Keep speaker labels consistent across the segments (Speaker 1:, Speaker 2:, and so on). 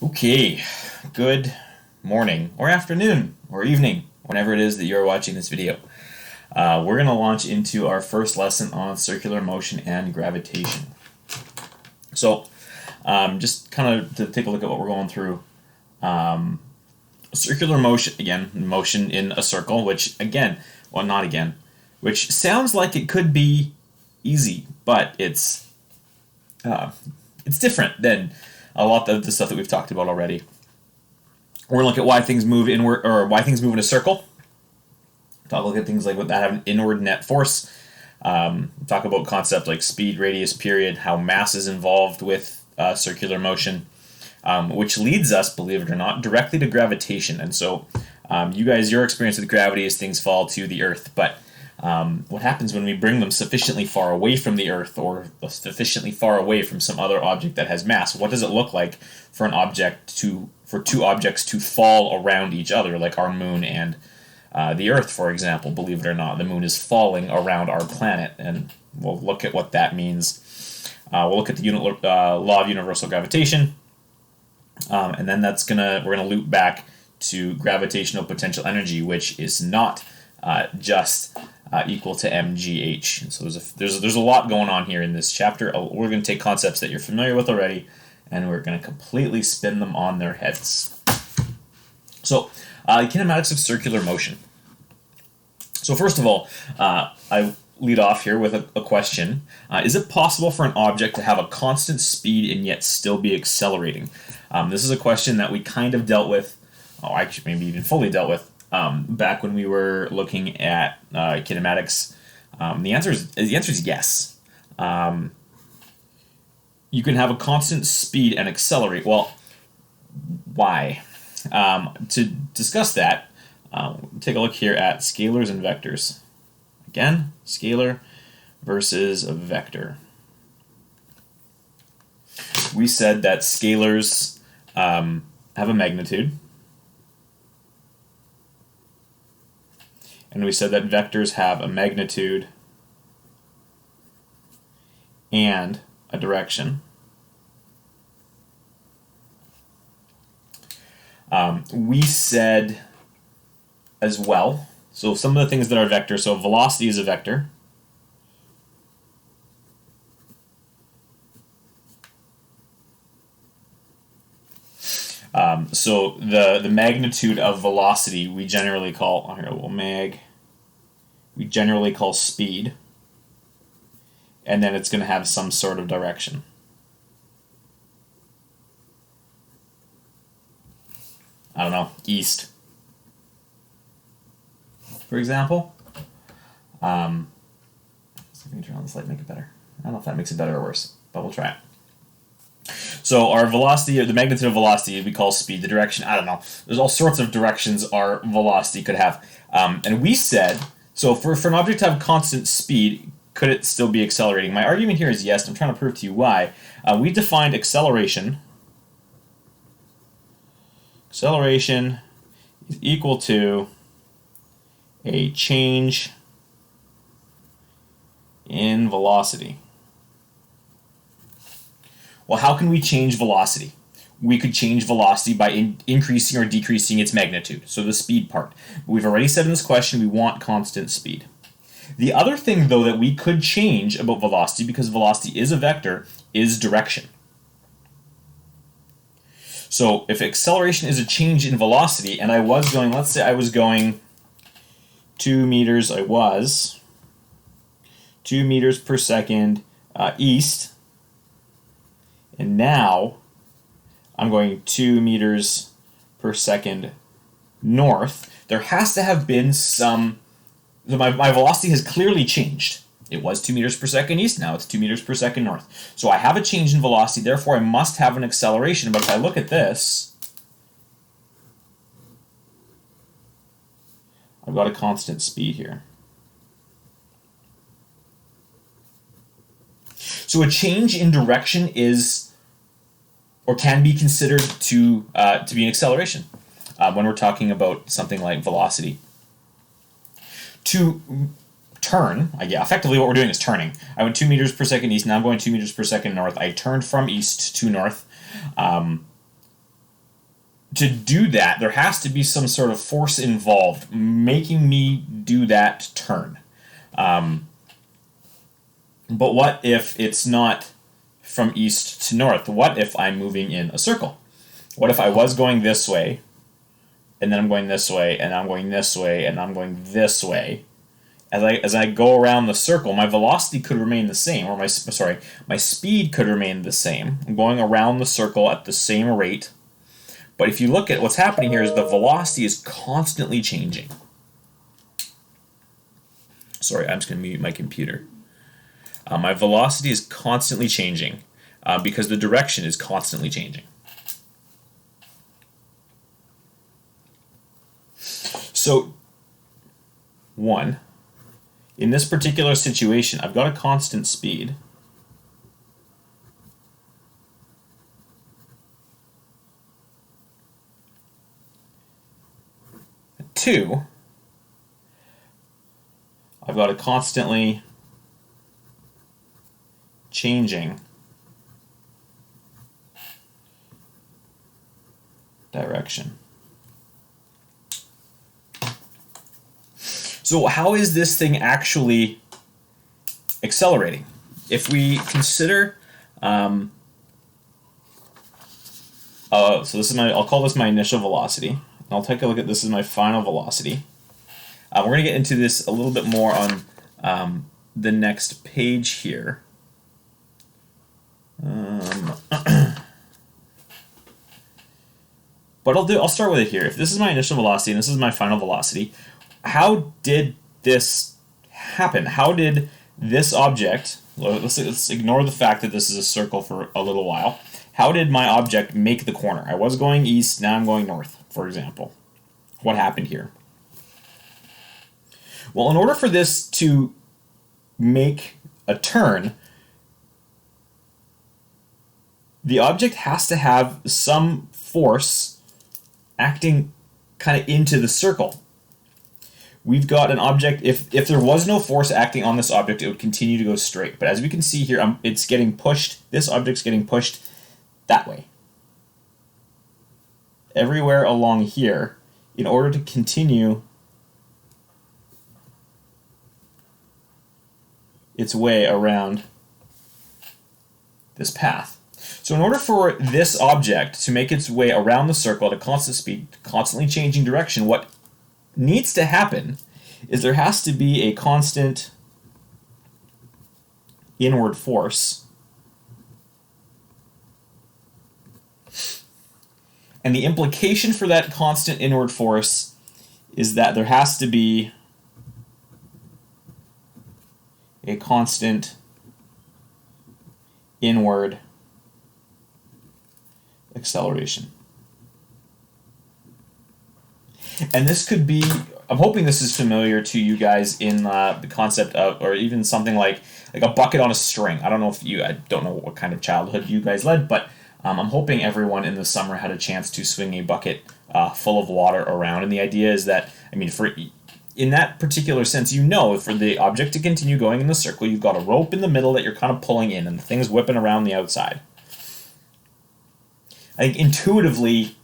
Speaker 1: Okay, good morning, or afternoon, or evening, whenever it is that you're watching this video. We're going to launch into our first lesson on circular motion and gravitation. So, just kind of to take a look at what we're going through. Circular motion, again, motion in a circle, which which sounds like it could be easy, but it's different than a lot of the stuff that we've talked about already. We're going to look at why things move inward, or why things move in a circle. Look at things like what that have an inward net force. Talk about concepts like speed, radius, period, how mass is involved with circular motion, which leads us, believe it or not, directly to gravitation. And so, your experience with gravity is things fall to the earth, but what happens when we bring them sufficiently far away from the Earth or sufficiently far away from some other object that has mass? What does it look like for two objects to fall around each other, like our moon and the Earth, for example? Believe it or not, the moon is falling around our planet, and we'll look at what that means. We'll look at the law of universal gravitation, and then we're gonna loop back to gravitational potential energy, which is not just equal to mgh. So there's a lot going on here in this chapter. We're going to take concepts that you're familiar with already, and we're going to completely spin them on their heads. So, kinematics of circular motion. So first of all, I lead off here with a question. Is it possible for an object to have a constant speed and yet still be accelerating? This is a question that we kind of dealt with, actually maybe even fully dealt with, back when we were looking at kinematics. The answer is yes. You can have a constant speed and accelerate. Well, why? To discuss that, take a look here at scalars and vectors. Again, scalar versus a vector. We said that scalars have a magnitude. And we said that vectors have a magnitude and a direction. We said as well, so some of the things that are vectors, so velocity is a vector. So the magnitude of velocity we generally call we generally call speed, and then it's going to have some sort of direction. I don't know, east, for example. Let me turn on this light, make it better. I don't know if that makes it better or worse, but we'll try it. So our velocity, or the magnitude of velocity, we call speed. The direction, I don't know. There's all sorts of directions our velocity could have. And we said, so for an object to have constant speed, could it still be accelerating? My argument here is yes. I'm trying to prove to you why. We defined acceleration. Acceleration is equal to a change in velocity. Well, how can we change velocity? We could change velocity by increasing or decreasing its magnitude, so the speed part. We've already said in this question we want constant speed. The other thing, though, that we could change about velocity, because velocity is a vector, is direction. So if acceleration is a change in velocity, and let's say I was going 2 meters, 2 meters per second east, and now I'm going 2 meters per second north. There has to have been some... So my velocity has clearly changed. It was 2 meters per second east, now it's 2 meters per second north. So I have a change in velocity, therefore I must have an acceleration. But if I look at this, I've got a constant speed here. So a change in direction is, or can be considered to be an acceleration when we're talking about something like velocity. To turn, effectively what we're doing is turning. I went 2 meters per second east, now I'm going 2 meters per second north. I turned from east to north. to do that, there has to be some sort of force involved making me do that turn. But what if it's not from east to north? What if I'm moving in a circle? What if I was going this way, and then I'm going this way, and I'm going this way, and I'm going this way? As I go around the circle, my velocity could remain the same, or my speed could remain the same. I'm going around the circle at the same rate. But if you look at what's happening here, is the velocity is constantly changing. Sorry, I'm just going to mute my computer. My velocity is constantly changing because the direction is constantly changing. So, 1, in this particular situation, I've got a constant speed. Two, I've got a constantly changing direction. So how is this thing actually accelerating? If we consider, so this is I'll call this my initial velocity. I'll take a look at this as my final velocity. We're going to get into this a little bit more on the next page here. But I'll start with it here. If this is my initial velocity and this is my final velocity, how did this happen? How did this object, let's ignore the fact that this is a circle for a little while, how did my object make the corner? I was going east, now I'm going north, for example. What happened here? Well, in order for this to make a turn, the object has to have some force acting kind of into the circle. We've got an object, if there was no force acting on this object, it would continue to go straight. But as we can see here, it's getting pushed, this object's getting pushed that way. Everywhere along here, in order to continue its way around this path. So in order for this object to make its way around the circle at a constant speed, constantly changing direction, what needs to happen is there has to be a constant inward force. And the implication for that constant inward force is that there has to be a constant inward acceleration. And this could be, I'm hoping this is familiar to you guys in the concept of, or even something like a bucket on a string. I don't know I don't know what kind of childhood you guys led, but I'm hoping everyone in the summer had a chance to swing a bucket full of water around. And the idea is that, in that particular sense, for the object to continue going in the circle, you've got a rope in the middle that you're kind of pulling in, and the thing's whipping around the outside. I think intuitively,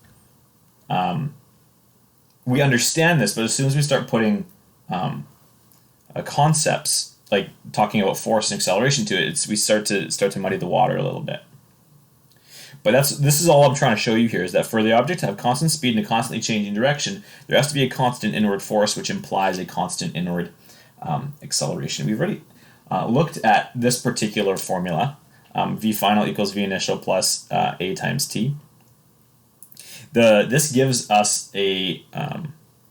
Speaker 1: we understand this, but as soon as we start putting concepts like talking about force and acceleration to it, we start to muddy the water a little bit. But this is all I'm trying to show you here, is that for the object to have constant speed and a constantly changing direction, there has to be a constant inward force, which implies a constant inward acceleration. We've already looked at this particular formula, v final equals v initial plus a times t. This gives us a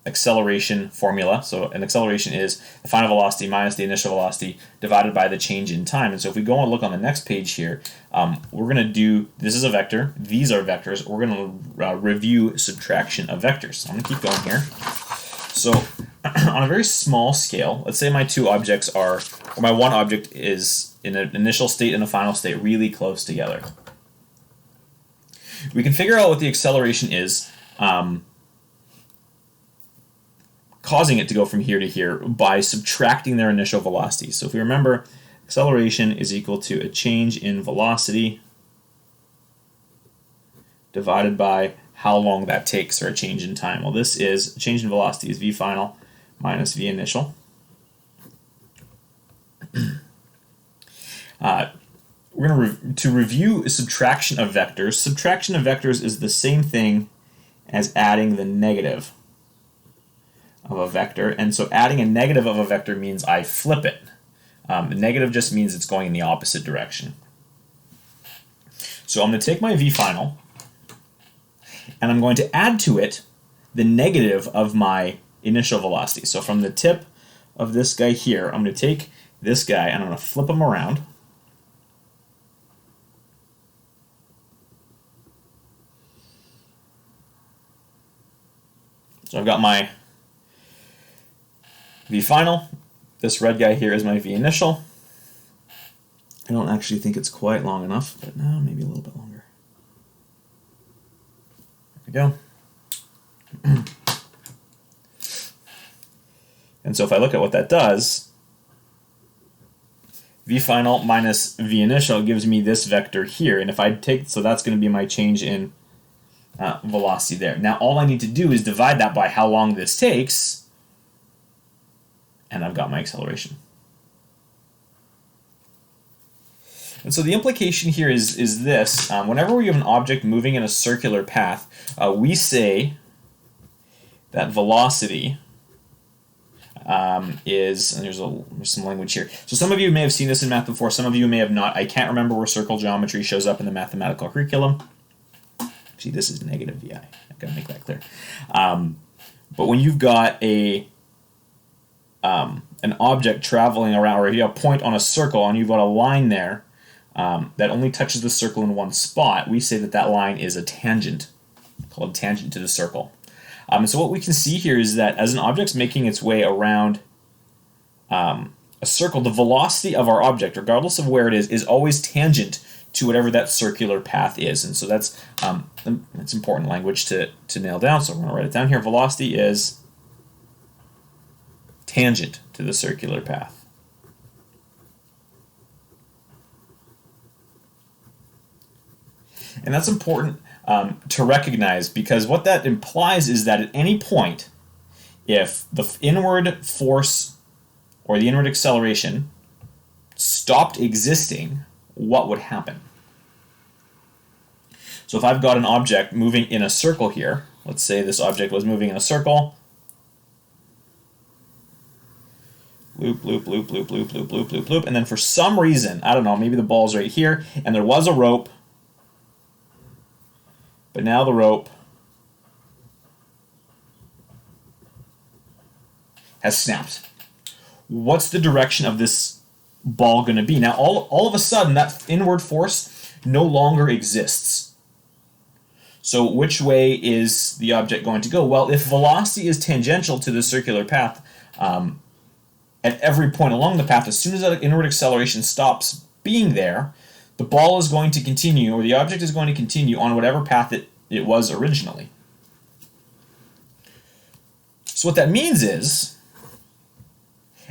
Speaker 1: acceleration formula. So an acceleration is the final velocity minus the initial velocity divided by the change in time. And so if we go and look on the next page here, we're going to do, this is a vector, these are vectors, we're going to review subtraction of vectors. So I'm going to keep going here. So on a very small scale, let's say my two objects or my one object is in an initial state and a final state really close together. We can figure out what the acceleration is, causing it to go from here to here by subtracting their initial velocity. So if we remember, acceleration is equal to a change in velocity divided by how long that takes, or a change in time. Well, this is change in velocity is v final minus v initial. We're going to review subtraction of vectors. Subtraction of vectors is the same thing as adding the negative of a vector, and so adding a negative of a vector means I flip it. The negative just means it's going in the opposite direction. So I'm going to take my v final, and I'm going to add to it the negative of my initial velocity. So from the tip of this guy here, I'm going to take this guy and I'm going to flip him around. So I've got my v final. This red guy here is my v initial. I don't actually think it's quite long enough, but no, maybe a little bit longer. There we go. And so if I look at what that does, v final minus v initial gives me this vector here. And if I take, so that's going to be my change in velocity there. Now all I need to do is divide that by how long this takes, and I've got my acceleration. And so the implication here is this. Whenever we have an object moving in a circular path, we say that velocity is, and there's some language here. So some of you may have seen this in math before, some of you may have not. I can't remember where circle geometry shows up in the mathematical curriculum. See, this is negative VI. I've got to make that clear. But when you've got an object traveling around, or you have a point on a circle and you've got a line there that only touches the circle in one spot, we say that that line is a tangent, called tangent to the circle. And so what we can see here is that as an object's making its way around a circle, the velocity of our object, regardless of where it is always tangent to whatever that circular path is. And so that's important language to nail down. So we're going to write it down here. Velocity is tangent to the circular path. And that's important to recognize, because what that implies is that at any point, if the inward force or the inward acceleration stopped existing, what would happen? So if I've got an object moving in a circle here, let's say this object was moving in a circle, loop, loop, loop, loop, loop, loop, loop, loop, loop, and then for some reason, I don't know, maybe the ball's right here, and there was a rope, but now the rope has snapped. What's the direction of this ball going to be? Now, all of a sudden, that inward force no longer exists. So which way is the object going to go? Well, if velocity is tangential to the circular path, at every point along the path, as soon as that inward acceleration stops being there, the ball is going to continue, or the object is going to continue on whatever path it was originally. So what that means is,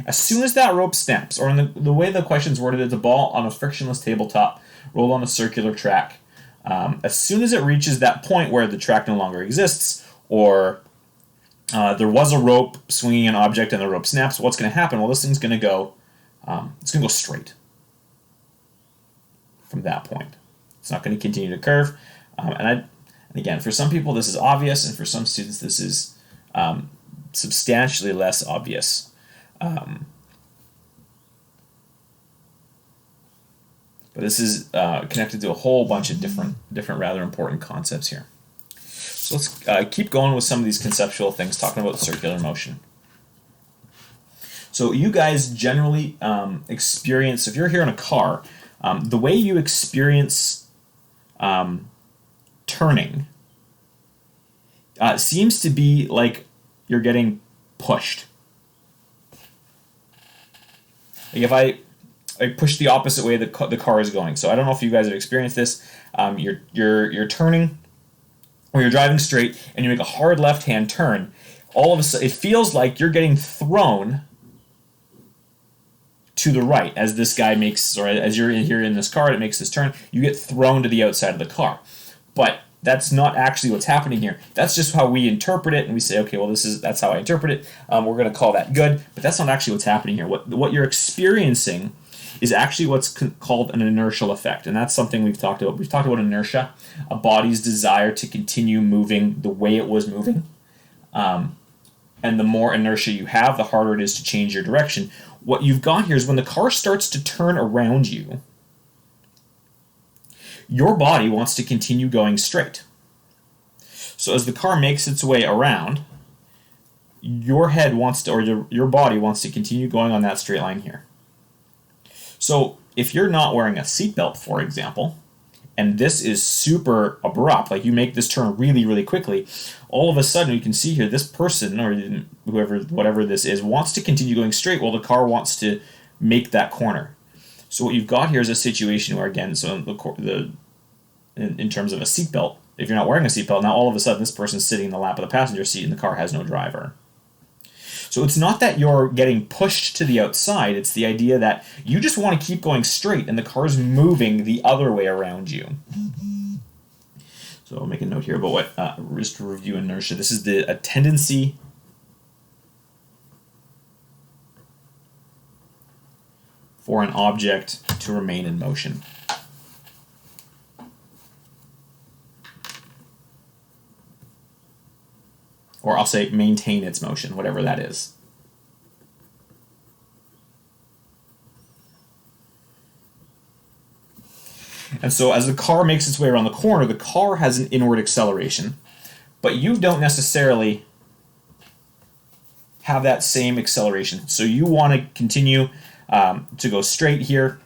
Speaker 1: as soon as that rope snaps, or in the way the question's worded, it's a ball on a frictionless tabletop rolled on a circular track. As soon as it reaches that point where the track no longer exists, or there was a rope swinging an object and the rope snaps, what's going to happen? Well, this thing's going to go, it's going to go straight from that point. It's not going to continue to curve. And again, for some people this is obvious, and for some students this is substantially less obvious. But this is connected to a whole bunch of different rather important concepts here. So let's keep going with some of these conceptual things, talking about circular motion. So you guys generally experience, if you're here in a car, the way you experience turning seems to be like you're getting pushed. Like if I push the opposite way the car is going. So I don't know if you guys have experienced this. You're turning, or you're driving straight, and you make a hard left-hand turn. All of a sudden, it feels like you're getting thrown to the right as this guy makes, or as you're here in this car, it makes this turn. You get thrown to the outside of the car. But That's not actually what's happening here. That's just how we interpret it, and we say, okay, well, that's how I interpret it. We're going to call that good, but that's not actually what's happening here. What you're experiencing is actually what's called an inertial effect, and that's something we've talked about. We've talked about inertia, a body's desire to continue moving the way it was moving. And the more inertia you have, the harder it is to change your direction. What you've got here is when the car starts to turn around you, your body wants to continue going straight. So as the car makes its way around, your head wants to, or your body wants to continue going on that straight line here. So if you're not wearing a seatbelt, for example, and this is super abrupt, like you make this turn really, really quickly, all of a sudden you can see here this person, or whatever this is, wants to continue going straight while the car wants to make that corner. So what you've got here is a situation where, again, so in terms of a seatbelt, if you're not wearing a seatbelt, now all of a sudden this person's sitting in the lap of the passenger seat and the car has no driver. So it's not that you're getting pushed to the outside, it's the idea that you just want to keep going straight and the car's moving the other way around you. So I'll make a note here about what, just to review inertia. This is a tendency for an object to remain in motion. Or I'll say maintain its motion, whatever that is. And so as the car makes its way around the corner, the car has an inward acceleration, but you don't necessarily have that same acceleration. So you want to continue to go straight here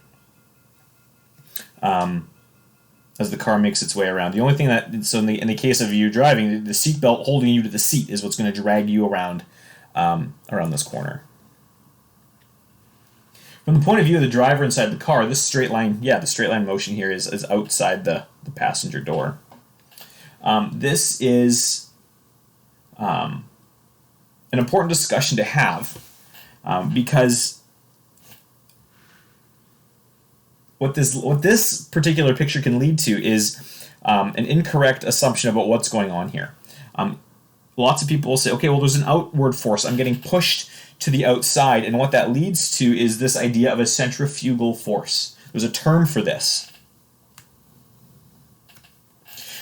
Speaker 1: as the car makes its way around. The only thing in the case of you driving, the seatbelt holding you to the seat is what's going to drag you around this corner. From the point of view of the driver inside the car, this straight line, the straight line motion here is outside the passenger door. This is an important discussion to have because what this particular picture can lead to is an incorrect assumption about what's going on here. Lots of people will say, okay, well, there's an outward force. I'm getting pushed to the outside, and what that leads to is this idea of a centrifugal force. There's a term for this,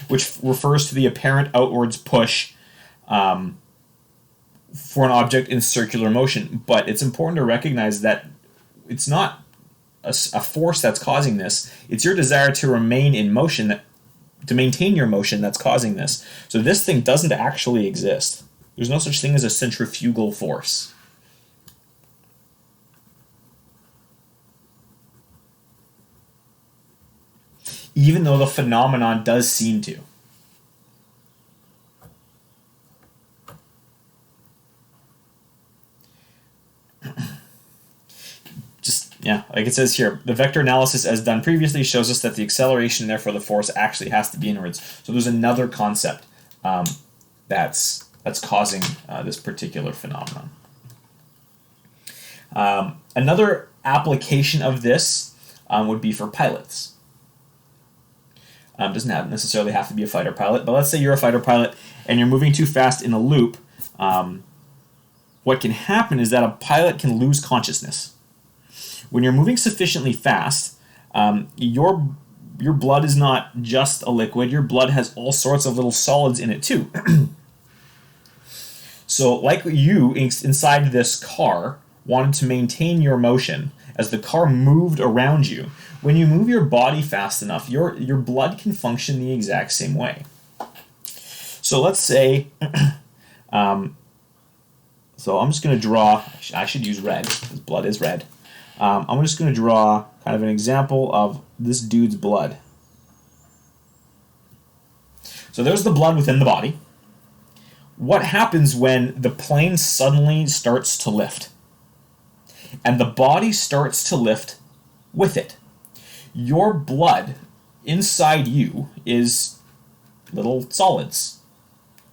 Speaker 1: which refers to the apparent outwards push for an object in circular motion. But it's important to recognize that it's not a force that's causing this. It's your desire to remain in motion, to maintain your motion, that's causing this. So this thing doesn't actually exist. There's no such thing as a centrifugal force. Even though the phenomenon does seem to. Like it says here, the vector analysis as done previously shows us that the acceleration, therefore the force, actually has to be inwards. So there's another concept that's causing this particular phenomenon. Another application of this would be for pilots. Doesn't necessarily have to be a fighter pilot, but let's say you're a fighter pilot and you're moving too fast in a loop. What can happen is that a pilot can lose consciousness. When you're moving sufficiently fast, your blood is not just a liquid. Your blood has all sorts of little solids in it too. So like you inside this car wanted to maintain your motion as the car moved around you, when you move your body fast enough, your blood can function the exact same way. So let's say, so I'm just going to draw, I should use red because blood is red. I'm just going to draw kind of an example of this dude's blood. So there's the blood within the body. What happens when the plane suddenly starts to lift? And the body starts to lift with it. Your blood inside you is little solids.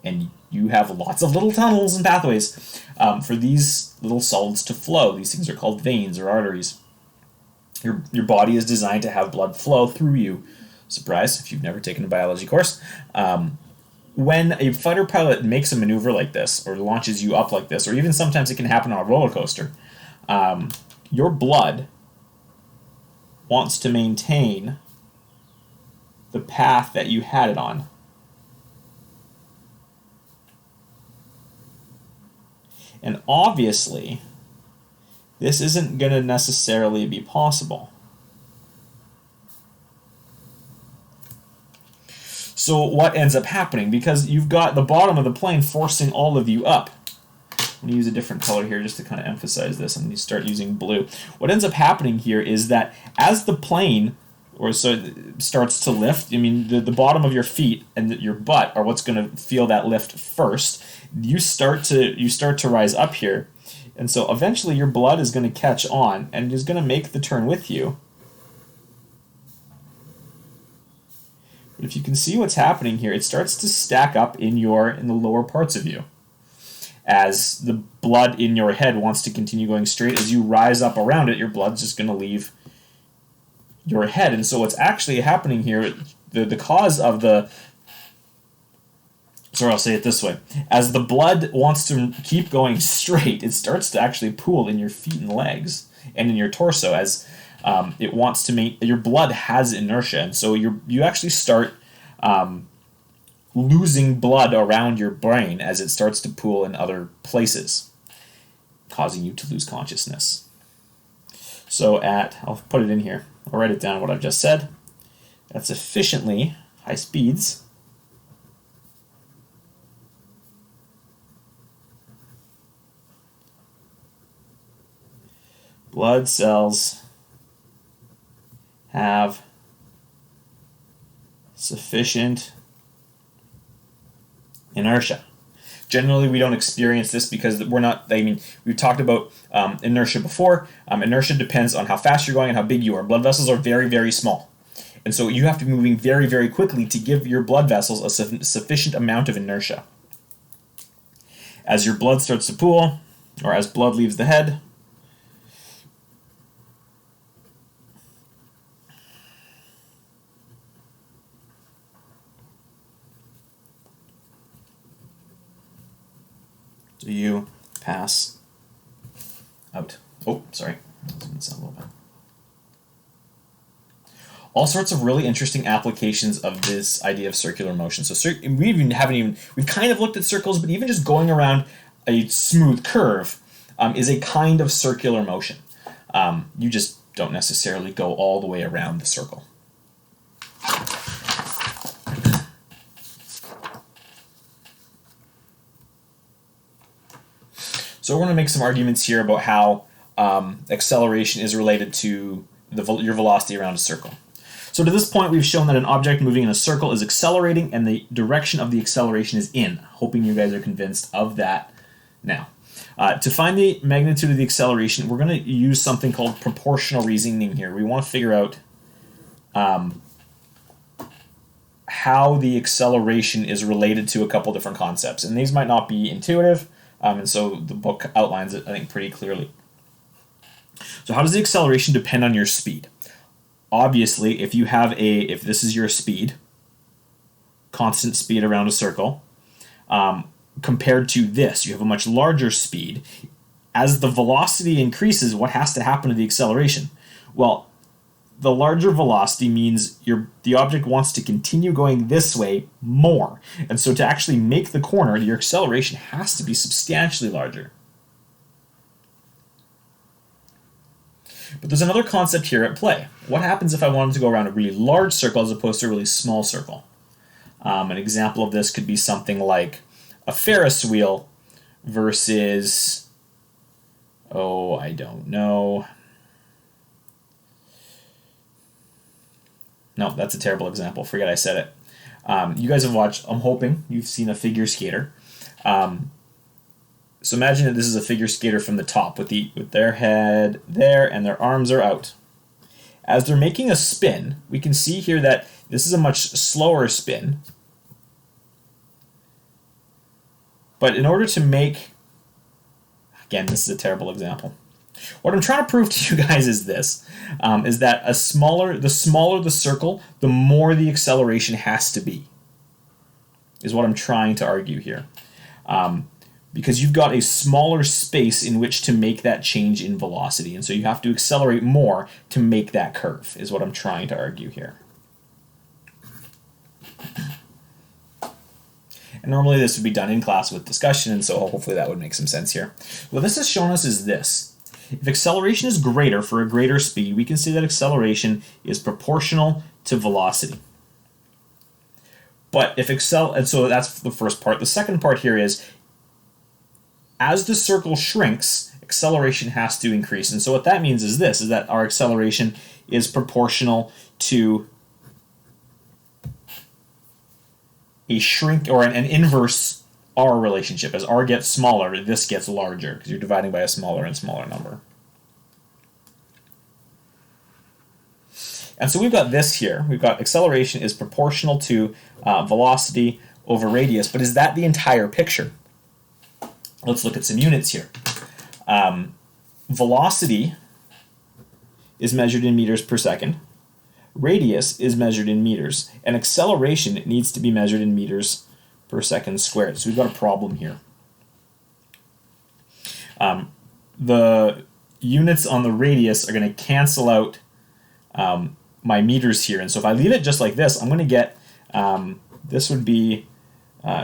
Speaker 1: And you have lots of little tunnels and pathways for these little solids to flow. These things are called veins or arteries. Your body is designed to have blood flow through you Surprise, if you've never taken a biology course. When a fighter pilot makes a maneuver like this, or launches you up like this, or even sometimes it can happen on a roller coaster, your blood wants to maintain the path that you had it on. And obviously, this isn't going to necessarily be possible. So what ends up happening? Because you've got the bottom of the plane forcing all of you up. I'm going to use a different color here just to kind of emphasize this. I'm going to start using blue. What ends up happening here is that as the plane starts to lift, I mean, the bottom of your feet and your butt are what's going to feel that lift first. You start to rise up here. And so eventually your blood is going to catch on and is going to make the turn with you. But if you can see what's happening here, it starts to stack up in the lower parts of you. As the blood in your head wants to continue going straight, as you rise up around it, your blood's just going to leave your head. And so what's actually happening here, the cause of the... Sorry, I'll say it this way. As the blood wants to keep going straight, it starts to actually pool in your feet and legs and in your torso as it wants to make... Your blood has inertia, and so you actually start... losing blood around your brain as it starts to pool in other places, causing you to lose consciousness. So I'll put it in here, I'll write it down what I've just said. At sufficiently high speeds, blood cells have sufficient inertia. Generally, we don't experience this because we've talked about inertia before. Inertia depends on how fast you're going and how big you are. Blood vessels are very, very small. And so you have to be moving very, very quickly to give your blood vessels a sufficient amount of inertia. As your blood starts to pool, or as blood leaves the head, do you pass out? Oh, sorry. Let's a little bit. All sorts of really interesting applications of this idea of circular motion. So we've kind of looked at circles, but even just going around a smooth curve is a kind of circular motion. You just don't necessarily go all the way around the circle. So we're going to make some arguments here about how acceleration is related to your velocity around a circle. So to this point, we've shown that an object moving in a circle is accelerating and the direction of the acceleration is in. Hoping you guys are convinced of that now. To find the magnitude of the acceleration, we're going to use something called proportional reasoning here. We want to figure out how the acceleration is related to a couple different concepts. And these might not be intuitive, and so the book outlines it, I think, pretty clearly. So how does the acceleration depend on your speed? Obviously, if this is your speed, constant speed around a circle, compared to this, you have a much larger speed. As the velocity increases, what has to happen to the acceleration? Well, the larger velocity means the object wants to continue going this way more. And so to actually make the corner, your acceleration has to be substantially larger. But there's another concept here at play. What happens if I wanted to go around a really large circle as opposed to a really small circle? An example of this could be something like a Ferris wheel versus, I don't know. No, that's a terrible example. Forget I said it. You guys have watched, I'm hoping you've seen a figure skater. So imagine that this is a figure skater from the top with their head there and their arms are out. As they're making a spin, we can see here that this is a much slower spin. But in order to make, again, this is a terrible example. What I'm trying to prove to you guys is this, is that the smaller the circle, the more the acceleration has to be, is what I'm trying to argue here. Because you've got a smaller space in which to make that change in velocity, and so you have to accelerate more to make that curve, is what I'm trying to argue here. And normally this would be done in class with discussion, and so hopefully that would make some sense here. What this has shown us is this. If acceleration is greater for a greater speed, we can say that acceleration is proportional to velocity. But if and so that's the first part. The second part here is, as the circle shrinks, acceleration has to increase. And so what that means is this, is that our acceleration is proportional to a shrink or an inverse R relationship. As R gets smaller, this gets larger because you're dividing by a smaller and smaller number. And so we've got this here. We've got acceleration is proportional to velocity over radius, but is that the entire picture? Let's look at some units here. Velocity is measured in meters per second. Radius is measured in meters. And acceleration needs to be measured in meters per second squared. So we've got a problem here. The units on the radius are going to cancel out my meters here. And so if I leave it just like this, I'm going to get, this would be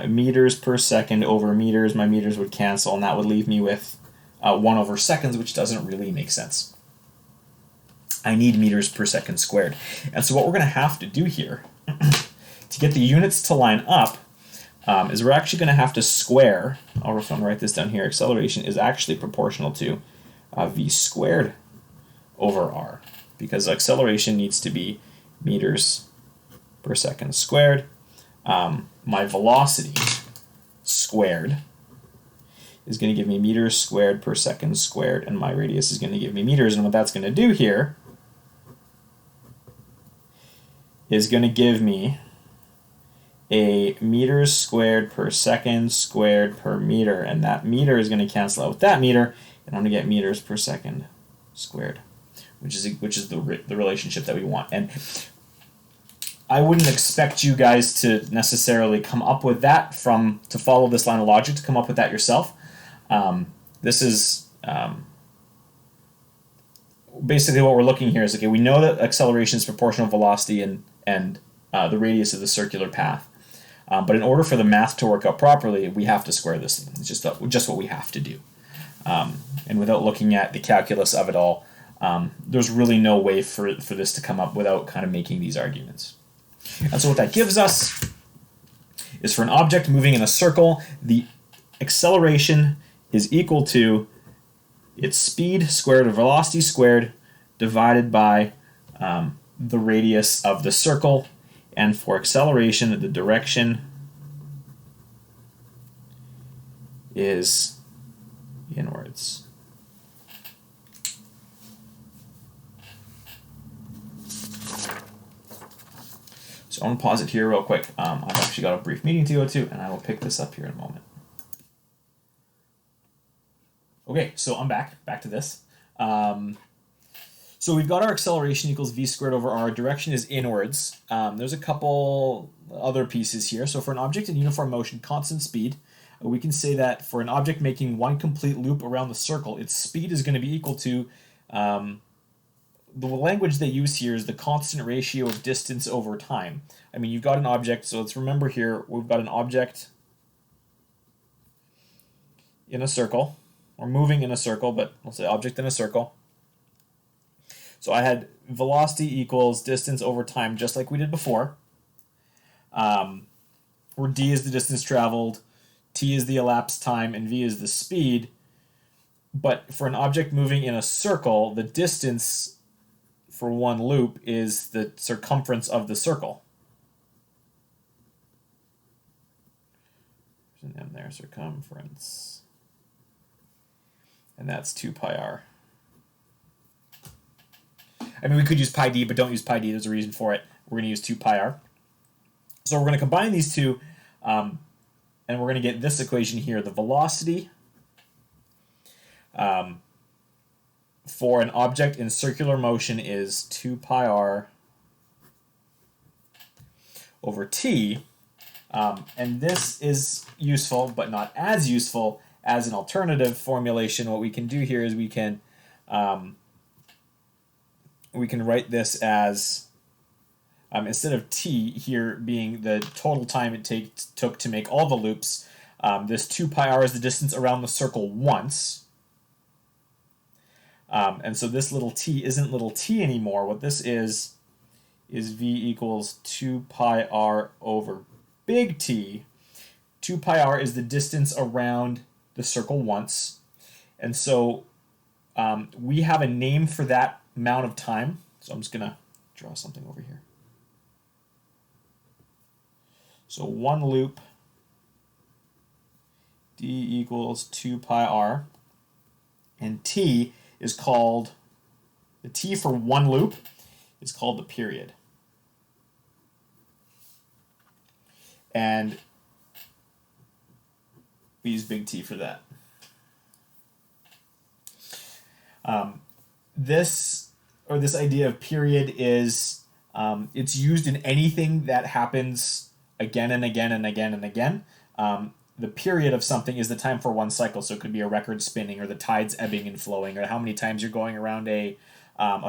Speaker 1: meters per second over meters. My meters would cancel, and that would leave me with 1 over seconds, which doesn't really make sense. I need meters per second squared. And so what we're going to have to do here to get the units to line up is we're actually going to have to square, I'm going to write this down here, acceleration is actually proportional to v squared over r, because acceleration needs to be meters per second squared. My velocity squared is going to give me meters squared per second squared, and my radius is going to give me meters. And what that's going to do here is going to give me a meters squared per second squared per meter, and that meter is going to cancel out with that meter, and I'm going to get meters per second squared, which is the relationship that we want. And I wouldn't expect you guys to necessarily come up with that to follow this line of logic, to come up with that yourself. This is basically what we're looking here is, okay, we know that acceleration is proportional to velocity and the radius of the circular path. But in order for the math to work out properly, we have to square this thing. It's just what we have to do. And without looking at the calculus of it all, there's really no way for this to come up without kind of making these arguments. And so what that gives us is, for an object moving in a circle, the acceleration is equal to its speed squared or velocity squared divided by the radius of the circle. And for acceleration, the direction is inwards. So I'm going to pause it here real quick. I've actually got a brief meeting to go to, and I will pick this up here in a moment. Okay, so I'm back to this. So we've got our acceleration equals v squared over r. Direction is inwards. There's a couple other pieces here. So for an object in uniform motion, constant speed, we can say that for an object making one complete loop around the circle, its speed is going to be equal to, the language they use here is the constant ratio of distance over time. I mean, you've got an object, so let's remember here, we've got an object in a circle, or moving in a circle, but let's say object in a circle. So I had velocity equals distance over time, just like we did before, where d is the distance traveled, t is the elapsed time, and v is the speed. But for an object moving in a circle, the distance for one loop is the circumference of the circle. There's an m there, circumference. And that's 2 pi r. I mean, we could use pi d, but don't use pi d. There's a reason for it. We're going to use 2 pi r. So we're going to combine these two, and we're going to get this equation here. The velocity for an object in circular motion is 2 pi r over t. And this is useful, but not as useful as an alternative formulation. What we can do here is we can write this as, instead of t here being the total time it took to make all the loops, this 2 pi r is the distance around the circle once. And so this little t isn't little t anymore. What this is v equals 2 pi r over big T. 2 pi r is the distance around the circle once. And so we have a name for that amount of time. So I'm just going to draw something over here. So one loop, d equals 2 pi r. And t is called, the t for one loop is called the period. And we use big T for that. This idea of period is, it's used in anything that happens again and again and again and again. The period of something is the time for one cycle, so it could be a record spinning, or the tides ebbing and flowing, or how many times you're going around a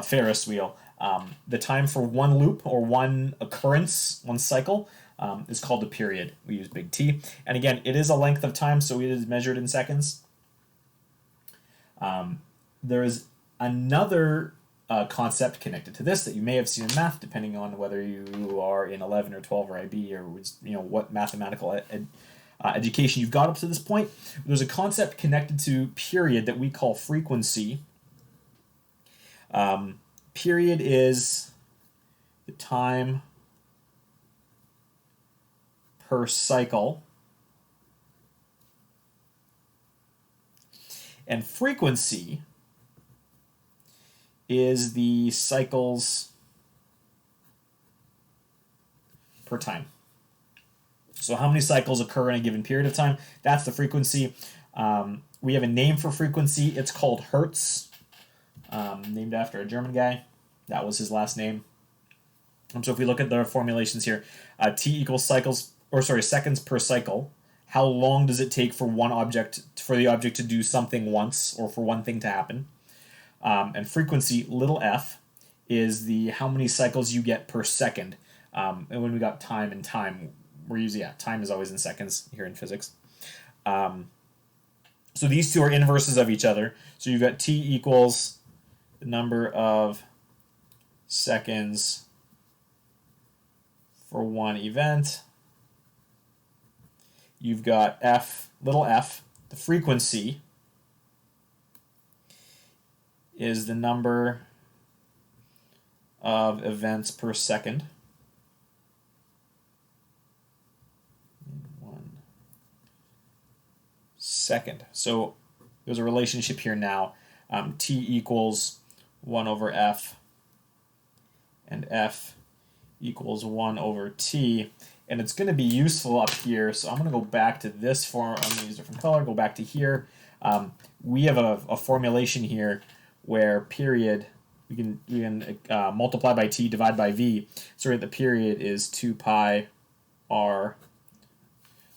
Speaker 1: Ferris wheel. The time for one loop or one occurrence, one cycle, is called a period. We use big T. And again, it is a length of time, so it is measured in seconds. There is another concept connected to this that you may have seen in math, depending on whether you are in 11 or 12 or IB, or what mathematical education you've got up to this point. There's a concept connected to period that we call frequency. Period is the time per cycle, and frequency is the cycles per time. So how many cycles occur in a given period of time, that's the frequency. We have a name for frequency. It's called Hertz, named after a German guy. That was his last name. So if we look at the formulations here, T equals seconds per cycle. How long does it take for the object to do something once, or for one thing to happen? And frequency, little f, is the how many cycles you get per second. And when we got time and time, we're using, time is always in seconds here in physics. So these two are inverses of each other. So you've got T equals the number of seconds for one event. You've got f, little f, the frequency is the number of events per second. In 1 second. So there's a relationship here now. T equals 1 over f, and f equals 1 over t. And it's going to be useful up here, so I'm going to go back to this form. I'm going to use a different color, go back to here. We have a formulation here where period, we can multiply by t, divide by v. So the period is 2 pi r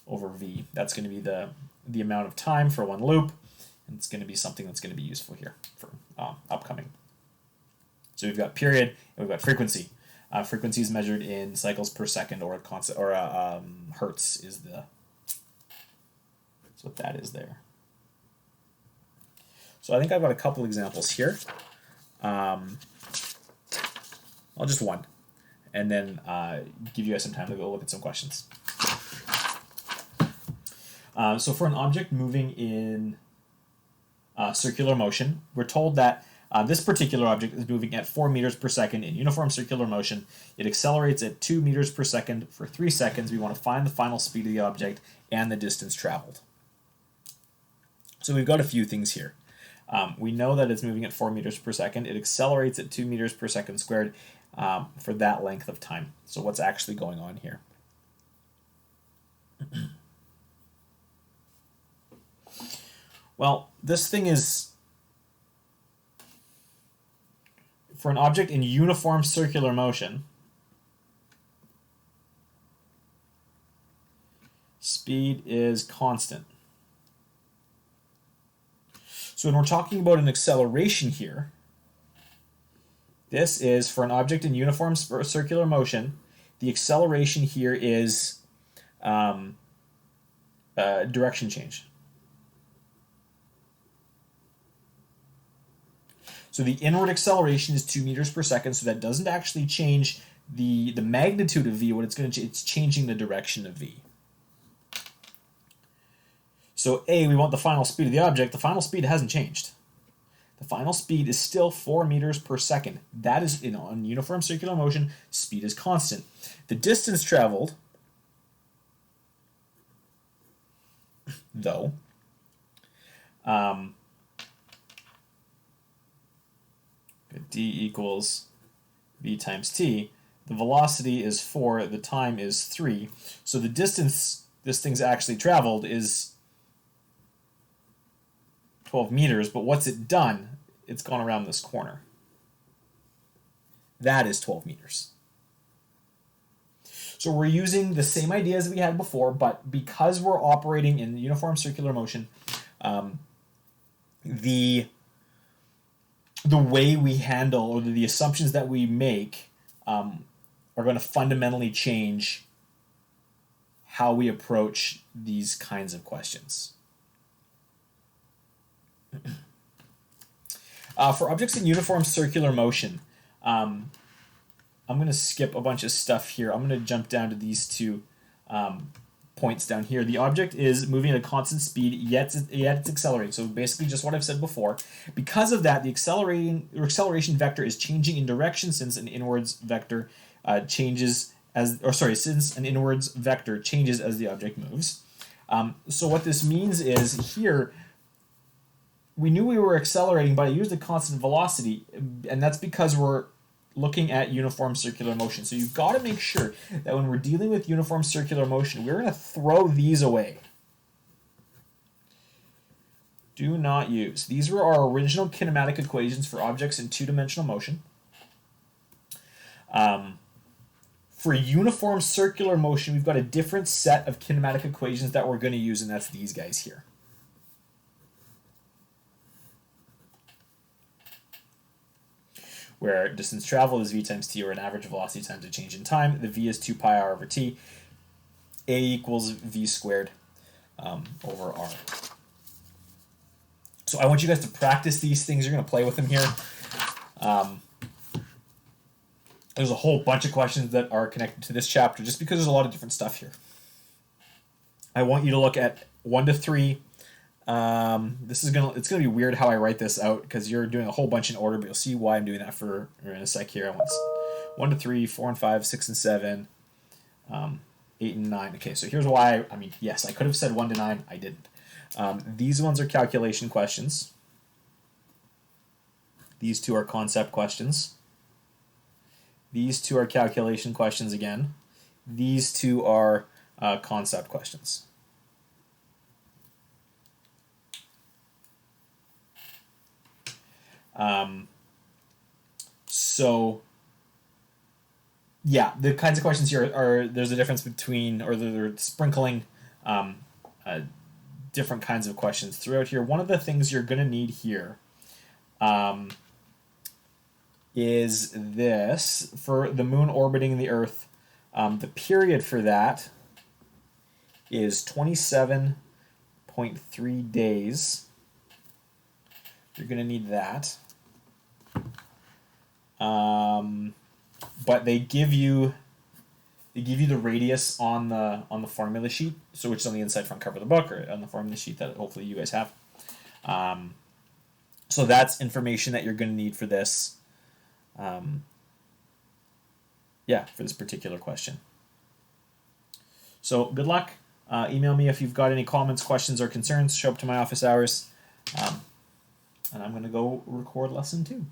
Speaker 1: over v. That's going to be the amount of time for one loop, and it's going to be something that's going to be useful here for upcoming. So we've got period, and we've got frequency. Frequency is measured in cycles per second, or hertz is that's what that is there. So I think I've got a couple examples here. Just one, and then give you guys some time to go look at some questions. So for an object moving in circular motion, we're told that this particular object is moving at 4 meters per second in uniform circular motion. It accelerates at 2 meters per second for 3 seconds. We want to find the final speed of the object and the distance traveled. So we've got a few things here. We know that it's moving at 4 meters per second. It accelerates at 2 meters per second squared for that length of time. So what's actually going on here? Well, this thing is for an object in uniform circular motion, speed is constant. So when we're talking about an acceleration here, this is for an object in uniform circular motion, the acceleration here is direction change. So the inward acceleration is 2 meters per second, so that doesn't actually change the magnitude of v. What it's going to it's changing the direction of v. So A, we want the final speed of the object. The final speed hasn't changed. The final speed is still 4 meters per second. That is, on uniform circular motion, speed is constant. The distance traveled, though, d equals v times t. The velocity is 4, the time is 3. So the distance this thing's actually traveled is 12 meters, but what's it done? It's gone around this corner. That is 12 meters. So we're using the same ideas we had before, but because we're operating in uniform circular motion, the way we handle, or the assumptions that we make, are going to fundamentally change how we approach these kinds of questions. For objects in uniform circular motion, I'm going to skip a bunch of stuff here. I'm going to jump down to these two points down here. The object is moving at a constant speed, yet it's accelerating. So basically just what I've said before. Because of that, the acceleration vector is changing in direction since an inwards vector changes as an inwards vector changes as the object moves. So what this means is here, we knew we were accelerating, but I used a constant velocity, and that's because we're looking at uniform circular motion. So you've got to make sure that when we're dealing with uniform circular motion, we're going to throw these away. Do not use. These were our original kinematic equations for objects in two-dimensional motion. For uniform circular motion, we've got a different set of kinematic equations that we're going to use, and that's these guys here. Where distance traveled is v times t, or an average velocity times a change in time. The v is 2 pi r over t. A equals v squared over r. So I want you guys to practice these things. You're going to play with them here. There's a whole bunch of questions that are connected to this chapter just because there's a lot of different stuff here. I want you to look at 1 to 3. It's gonna be weird how I write this out because you're doing a whole bunch in order, but you'll see why I'm doing that in a sec here. I want 1 to 3, 4 and 5, 6 and 7, 8 and 9. Okay, so here's why. Yes, I could have said 1 to 9. I didn't. These ones are calculation questions. These two are concept questions. These two are calculation questions again. These two are concept questions. So yeah, the kinds of questions here are there's a difference between, or they're sprinkling different kinds of questions throughout here. One of the things you're going to need here is this. For the moon orbiting the Earth, the period for that is 27.3 days. You're going to need that. But they give you the radius on the formula sheet, so which is on the inside front cover of the book, or on the formula sheet that hopefully you guys have. So that's information that you're going to need for this. For this particular question. So good luck. Email me if you've got any comments, questions, or concerns. Show up to my office hours. And I'm going to go record lesson 2.